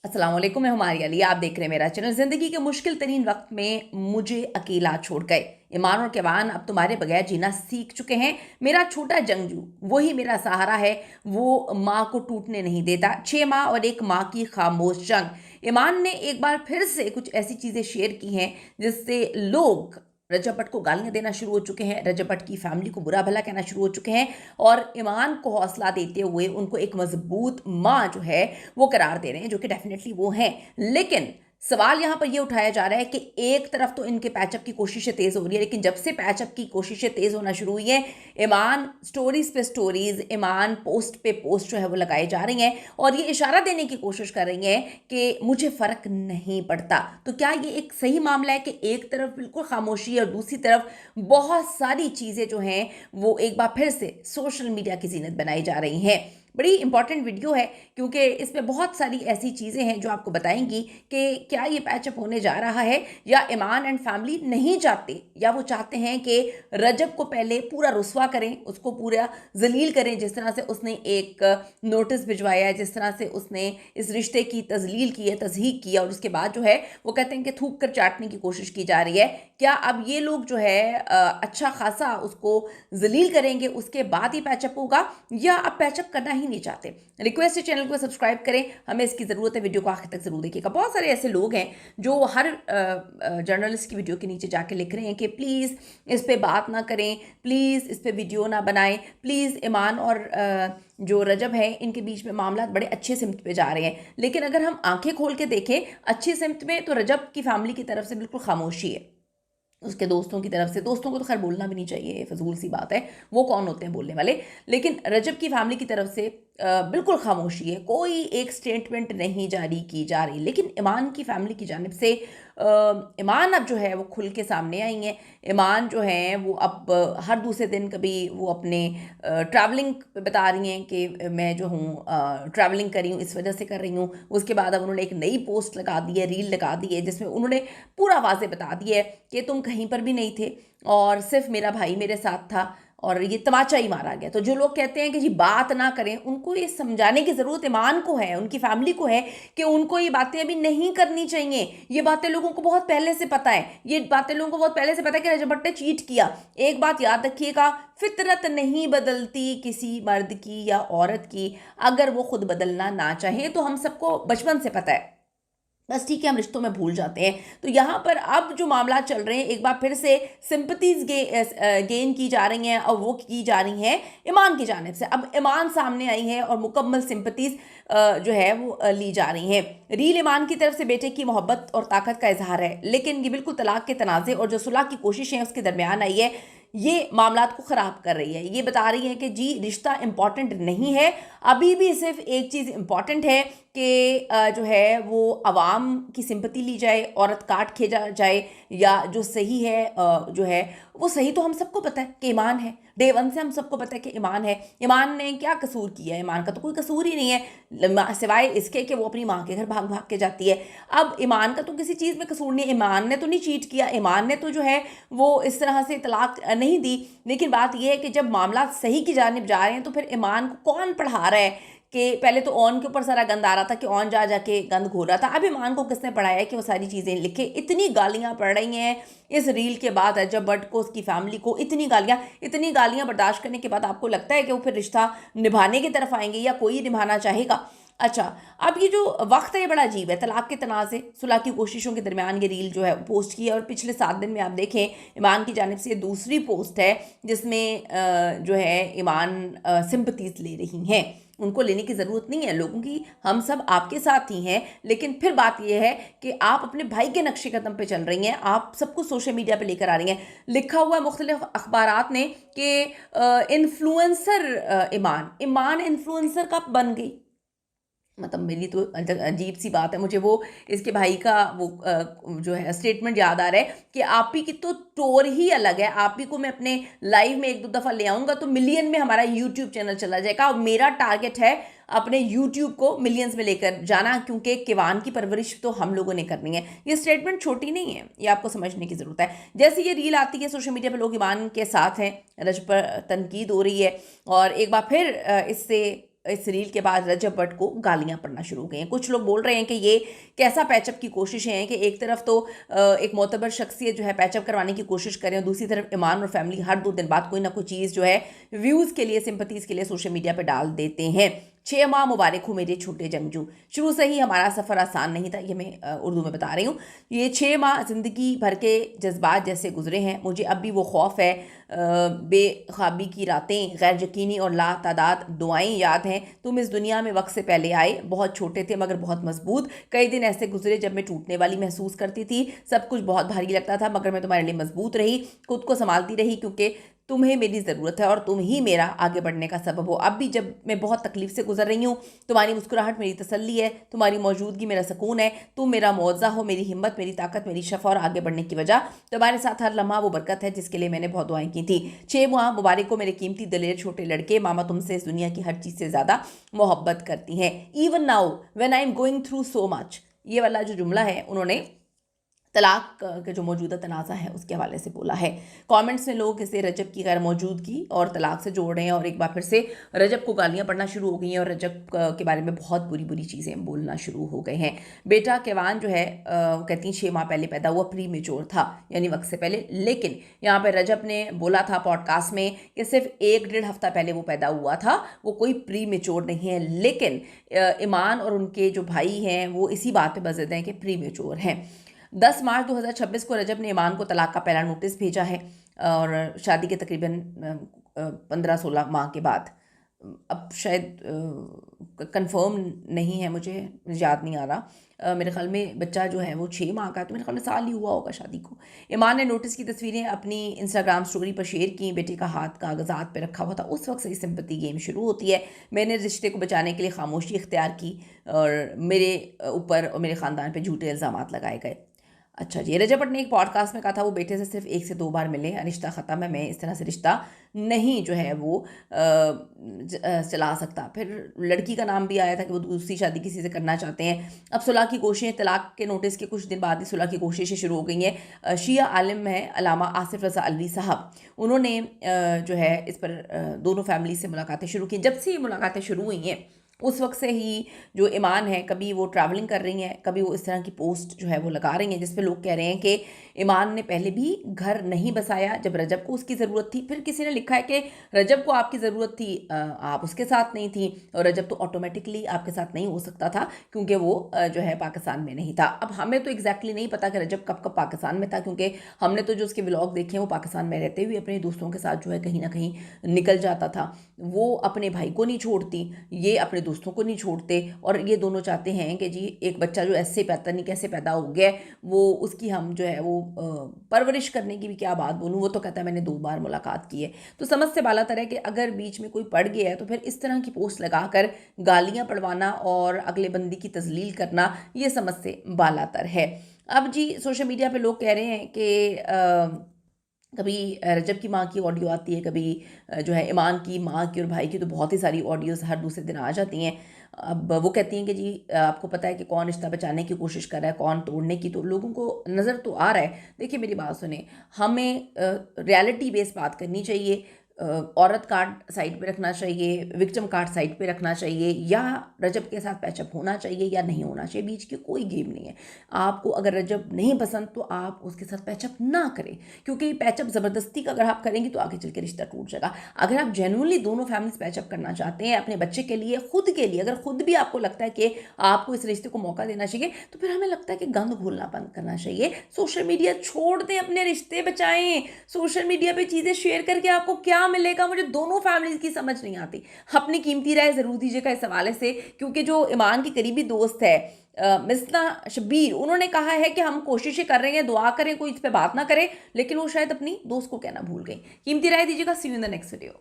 अस्सलाम वालेकुम, मैं हमारी अली। आप देख रहे हैं मेरा चैनल। ज़िंदगी के मुश्किल तरीन वक्त में मुझे अकेला छोड़ गए। ईमान और किवान अब तुम्हारे बगैर जीना सीख चुके हैं। मेरा छोटा जंगजू वही मेरा सहारा है। वो माँ को टूटने नहीं देता। 6 माह और एक माँ की खामोश जंग। ईमान ने एक बार फिर से कुछ ऐसी चीज़ें शेयर की हैं जिससे लोग रजब भट्ट को गालियां देना शुरू हो चुके हैं, रजब भट्ट की फैमिली को बुरा भला कहना शुरू हो चुके हैं और ईमान को हौसला देते हुए उनको एक मजबूत माँ जो है वो करार दे रहे हैं, जो कि डेफिनेटली वो हैं। लेकिन सवाल यहाँ पर ये उठाया जा रहा है कि एक तरफ तो इनके पैचअप की कोशिशें तेज़ हो रही है, लेकिन जब से पैचअप की कोशिशें तेज़ होना शुरू हुई है, ईमान स्टोरीज पे स्टोरीज, ईमान पोस्ट पे पोस्ट जो है वो लगाई जा रही हैं और ये इशारा देने की कोशिश कर रही हैं कि मुझे फ़र्क नहीं पड़ता। तो क्या ये एक सही मामला है कि एक तरफ बिल्कुल खामोशी है और दूसरी तरफ बहुत सारी चीज़ें जो हैं वो एक बार फिर से सोशल मीडिया की जीनत बनाई जा रही हैं? बड़ी इंपॉर्टेंट वीडियो है क्योंकि इसमें बहुत सारी ऐसी चीज़ें हैं जो आपको बताएंगी कि क्या ये पैचअप होने जा रहा है या ईमान एंड फैमिली नहीं चाहते, या वो चाहते हैं कि रजब को पहले पूरा रुस्वा करें, उसको पूरा जलील करें, जिस तरह से उसने एक नोटिस भिजवाया है, जिस तरह से उसने इस रिश्ते की तजलील की है, तजहीक की है, और उसके बाद जो है वो कहते हैं कि थूक कर चाटने की कोशिश की जा रही है। क्या अब ये लोग जो है अच्छा खासा उसको जलील करेंगे, उसके बाद ही पैचअप होगा, या अब पैचअप करना ही नहीं चाहते? रिक्वेस्ट है चैनल को सब्सक्राइब करें, हमें इसकी ज़रूरत है। वीडियो को आखिर तक ज़रूर देखिएगा। बहुत सारे ऐसे लोग हैं जो हर जर्नलिस्ट की वीडियो के नीचे जाके लिख रहे हैं कि प्लीज़ इस पे बात ना करें, प्लीज़ इस पे वीडियो ना बनाएं, प्लीज़ ईमान और जो रजब है इनके बीच में मामला बड़े अच्छे सिमत पे जा रहे हैं। लेकिन अगर हम आंखें खोल के देखें अच्छी सिमत में, तो रजब की फैमिली की तरफ से बिल्कुल खामोशी है। उसके दोस्तों की तरफ से, दोस्तों को तो खैर बोलना भी नहीं चाहिए, फजूल सी बात है, वो कौन होते हैं बोलने वाले, लेकिन रजब की फैमिली की तरफ से बिल्कुल खामोशी है, कोई एक स्टेटमेंट नहीं जारी की जा रही। लेकिन ईमान की फैमिली की जानिब से ईमान अब जो है वो खुल के सामने आई हैं। ईमान जो हैं वो अब हर दूसरे दिन कभी वो अपने ट्रैवलिंग बता रही हैं कि मैं जो हूँ ट्रैवलिंग कर रही हूँ, इस वजह से कर रही हूँ। उसके बाद अब उन्होंने एक नई पोस्ट लगा दी है, रील लगा दी है, जिसमें उन्होंने पूरा वाज़े बता दिया है कि तुम कहीं पर भी नहीं थे और सिर्फ मेरा भाई मेरे साथ था और ये तमाचा ही मारा गया। तो जो लोग कहते हैं कि जी बात ना करें, उनको ये समझाने की ज़रूरत ईमान को है, उनकी फैमिली को है कि उनको ये बातें अभी नहीं करनी चाहिए। ये बातें लोगों को बहुत पहले से पता है, ये बातें लोगों को बहुत पहले से पता है कि रजब भट्ट ने चीट किया। एक बात याद रखिएगा, फितरत नहीं बदलती किसी मर्द की या औरत की, अगर वो खुद बदलना ना चाहे। तो हम सबको बचपन से पता है, बस ठीक है, हम रिश्तों में भूल जाते हैं। तो यहाँ पर अब जो मामला चल रहे हैं, एक बार फिर से सिंपथीज गेन की जा रही हैं और वो की जा रही हैं ईमान की जानिब से। अब ईमान सामने आई है और मुकम्मल सिंपथीज जो है वो ली जा रही हैं। रील ईमान की तरफ से बेटे की मोहब्बत और ताकत का इजहार है, लेकिन ये बिल्कुल तलाक के तनाज़े और जो सुलह की कोशिश है उसके दरमियान आई है। ये मामलात को ख़राब कर रही है। ये बता रही है कि जी रिश्ता इम्पॉर्टेंट नहीं है, अभी भी सिर्फ एक चीज़ इम्पॉर्टेंट है कि जो है वो अवाम की सिंपत्ति ली जाए, औरत काट खेजा जाए, या जो सही है जो है वो सही तो हम सबको पता है कि ईमान है। डे वन से हम सबको पता है कि ईमान है। ईमान ने क्या कसूर किया है? ईमान का तो कोई कसूर ही नहीं है सिवाय इसके कि वो अपनी माँ के घर भाग भाग के जाती है। अब ईमान का तो किसी चीज़ में कसूर नहीं है, ईमान ने तो नहीं चीट किया, ईमान ने तो जो है वो इस तरह से तलाक नहीं दी। लेकिन बात यह है कि जब मामला सही की जानिब जा रहे हैं तो फिर ईमान को कौन पढ़ा रहा है कि पहले तो ऑन के ऊपर सारा गंद आ रहा था कि ऑन जा जाके गंद घोल रहा था। अब ईमान को किसने पढ़ाया कि वो सारी चीज़ें लिखे? इतनी गालियाँ पड़ रही हैं इस रील के बाद, रजब भट्ट को, उसकी फैमिली को इतनी गालियाँ बर्दाश्त करने के बाद आपको लगता है कि वो फिर रिश्ता निभाने की तरफ आएंगे या कोई निभाना चाहेगा? अच्छा, अब ये जो वक्त है ये बड़ा अजीब है। तलाक के तनाज़े, सुलह की कोशिशों के दरमियान ये रील जो है पोस्ट की है और पिछले 7 दिन में आप देखें ईमान की जानिब से ये दूसरी पोस्ट है जिसमें जो है ईमान सिंपथीज ले रही हैं। उनको लेने की ज़रूरत नहीं है लोगों की, हम सब आपके साथ ही हैं। लेकिन फिर बात यह है कि आप अपने भाई के नक्शे कदम पे चल रही हैं, आप सबको सोशल मीडिया पे लेकर आ रही हैं। लिखा हुआ है मुख्तलिफ अखबारात ने कि इन्फ्लुएंसर ईमान इन्फ्लुएंसर कब बन गई? मतलब मेरी तो अजीब सी बात है। मुझे वो इसके भाई का वो जो है स्टेटमेंट याद आ रहा है कि आप ही की तो टोर ही अलग है। आप ही को मैं अपने लाइव में 1-2 दफ़ा ले आऊँगा तो मिलियन में हमारा यूट्यूब चैनल चला जाएगा और मेरा टारगेट है अपने यूट्यूब को मिलियंस में लेकर जाना, क्योंकि किवान की परवरिश तो हम लोगों ने करनी है। ये स्टेटमेंट छोटी नहीं है, ये आपको समझने की ज़रूरत है। जैसे ये रील आती है सोशल मीडिया पर, लोग ईमान के साथ हैं, रज पर तनकीद हो रही है और एक बार फिर इससे इस रील के बाद रजब भट्ट को गालियां पड़ना शुरू हो गई हैं। कुछ लोग बोल रहे हैं कि ये कैसा पैचअप की कोशिशें हैं कि एक तरफ तो एक मोतबर शख्सियत जो है पैचअप करवाने की कोशिश करें और दूसरी तरफ ईमान और फैमिली हर 2 दिन बाद कोई ना कोई चीज़ जो है व्यूज़ के लिए, सिंपथीज़ के लिए सोशल मीडिया पर डाल देते हैं। 6 माह मुबारक हो मेरे छोटे जंगजू। शुरू से ही हमारा सफ़र आसान नहीं था, ये मैं उर्दू में बता रही हूँ। ये 6 माह ज़िंदगी भर के जज्बात जैसे गुजरे हैं। मुझे अब भी वो खौफ है, बेख्वाबी की रातें, गैर यकीनी और लातादाद दुआएं याद हैं। तुम इस दुनिया में वक्त से पहले आए, बहुत छोटे थे मगर बहुत मजबूत। कई दिन ऐसे गुजरे जब मैं टूटने वाली महसूस करती थी, सब कुछ बहुत भारी लगता था, मगर मैं तुम्हारे लिए मजबूत रही, खुद को संभालती रही, क्योंकि तुम्हें मेरी ज़रूरत है और तुम ही मेरा आगे बढ़ने का सबब हो। अब भी जब मैं बहुत तकलीफ से गुजर रही हूँ, तुम्हारी मुस्कुराहट मेरी तसल्ली है, तुम्हारी मौजूदगी मेरा सुकून है। तुम मेरा मुआवजा हो, मेरी हिम्मत, मेरी ताकत, मेरी शफा और आगे बढ़ने की वजह। तुम्हारे साथ हर लम्हा वो बरकत है जिसके लिए मैंने बहुत दुआएं की थी। 6 माह मुबारक को मेरे कीमती दलेर छोटे लड़के। मामा तुमसे इस दुनिया की हर चीज़ से ज़्यादा मोहब्बत करती हैं। Even now when I am going through so much, ये वाला जो जुमला है उन्होंने तलाक के जो मौजूदा तनाज़ा है उसके हवाले से बोला है। कमेंट्स में लोग इसे रजब की गैर मौजूदगी और तलाक से जोड़ रहे हैं और एक बार फिर से रजब को गालियां पड़ना शुरू हो गई हैं और रजब के बारे में बहुत बुरी बुरी चीज़ें बोलना शुरू हो गए हैं। बेटा केवान जो है कहती हैं 6 माह पहले पैदा हुआ, प्री मेच्योर था, यानी वक्त से पहले। लेकिन यहाँ पर रजब ने बोला था पॉडकास्ट में कि सिर्फ 1-1.5 हफ्ता पहले वो पैदा हुआ था, वो कोई प्री मेच्योर नहीं है। लेकिन ईमान और उनके जो भाई हैं वो इसी बात पर बज़द हैं कि प्री मेच्योर हैं। 10 मार्च 2026 को रजब ने ईमान को तलाक का पहला नोटिस भेजा है और शादी के तकरीबन 15-16 माह के बाद। अब शायद कंफर्म नहीं है, मुझे याद नहीं आ रहा। मेरे ख्याल में बच्चा जो है वो 6 माह का है, तो मेरे ख्याल में साल ही हुआ होगा शादी को। ईमान ने नोटिस की तस्वीरें अपनी इंस्टाग्राम स्टोरी पर शेयर की। बेटे का हाथ कागजात पे रखा हुआ था। उस वक्त से सिंपैथी गेम शुरू होती है। मैंने रिश्ते को बचाने के लिए खामोशी इख्तियार की और मेरे ऊपर और मेरे ख़ानदान पर झूठे इल्ज़ामात लगाए गए। अच्छा जी, रजब भट्ट ने एक पॉडकास्ट में कहा था वो बेटे से सिर्फ 1 से 2 बार मिले, रिश्ता ख़त्म है, मैं इस तरह से रिश्ता नहीं जो है वो चला सकता। फिर लड़की का नाम भी आया था कि वो दूसरी शादी किसी से करना चाहते हैं। अब सुलह की कोशिशें, तलाक के नोटिस के कुछ दिन बाद ही सुलह की कोशिशें शुरू हो गई हैं। शिया आलिम है अल्लामा आसिफ रज़ा अलवी साहब, उन्होंने जो है इस पर दोनों फैमिली से मुलाकातें शुरू की। जब से ये मुलाकातें शुरू हुई हैं उस वक्त से ही जो ईमान है, कभी वो ट्रैवलिंग कर रही हैं, कभी वो इस तरह की पोस्ट जो है वो लगा रही हैं जिस पे लोग कह रहे हैं कि ईमान ने पहले भी घर नहीं बसाया जब रजब को उसकी ज़रूरत थी। फिर किसी ने लिखा है कि रजब को आपकी ज़रूरत थी, आप उसके साथ नहीं थी, और रजब तो ऑटोमेटिकली आपके साथ नहीं हो सकता था क्योंकि वो जो है पाकिस्तान में नहीं था। अब हमें तो एग्जैक्टली नहीं पता कि रजब कब कब पाकिस्तान में था, क्योंकि हमने तो जो उसके व्लॉग देखे हैं वो पाकिस्तान में रहते हुए अपने दोस्तों के साथ जो है कहीं ना कहीं निकल जाता था। वो अपने भाई को नहीं छोड़ती, ये अपने दोस्तों को नहीं छोड़ते, और ये दोनों चाहते हैं कि जी एक बच्चा जो ऐसे पता नहीं कैसे पैदा हो गया वो उसकी हम जो है वो परवरिश करने की भी क्या बात बोलूँ। वो तो कहता है मैंने 2 बार मुलाकात की है। तो समझ से बाला तर है कि अगर बीच में कोई पड़ गया है तो फिर इस तरह की पोस्ट लगाकर गालियाँ पड़वाना और अगले बंदी की तजलील करना ये समझ से बाला तर है। अब जी सोशल मीडिया पे लोग कह रहे हैं कि कभी रजब की माँ की ऑडियो आती है, कभी जो है ईमान की माँ की और भाई की, तो बहुत ही सारी ऑडियोज़ हर दूसरे दिन आ जाती हैं। अब वो कहती हैं कि जी आपको पता है कि कौन रिश्ता बचाने की कोशिश कर रहा है, कौन तोड़ने की, तो लोगों को नज़र तो आ रहा है। देखिए मेरी बात सुने, हमें रियलिटी बेस्ड बात करनी चाहिए। औरत कार्ड साइड पे रखना चाहिए, विक्टिम कार्ड साइड पे रखना चाहिए, या रजब के साथ पैचअप होना चाहिए या नहीं होना चाहिए, बीच की कोई गेम नहीं है। आपको अगर रजब नहीं पसंद तो आप उसके साथ पैचअप ना करें, क्योंकि पैचअप ज़बरदस्ती का अगर आप करेंगे तो आगे चल के रिश्ता टूट जाएगा। अगर आप जेन्युइनली दोनों फैमिलीज पैचअप करना चाहते हैं अपने बच्चे के लिए, खुद के लिए, अगर खुद भी आपको लगता है कि आपको इस रिश्ते को मौका देना चाहिए, तो फिर हमें लगता है कि गंद घोलना बंद करना चाहिए। सोशल मीडिया छोड़ दें, अपने रिश्ते बचाएं। सोशल मीडिया पे चीज़ें शेयर करके आपको क्या मिलेगा, मुझे दोनों फैमिलीज की समझ नहीं आती। अपनी कीमती राय ज़रूर दीजिएगा इस हवाले से, क्योंकि जो ईमान की करीबी दोस्त है मिसना शब्बीर, उन्होंने कहा है कि हम कोशिशें कर रहे हैं, दुआ करें, कोई इस पर बात ना करे, लेकिन वो शायद अपनी दोस्त को कहना भूल गई। कीमती राय दीजिएगा। See you in the next video.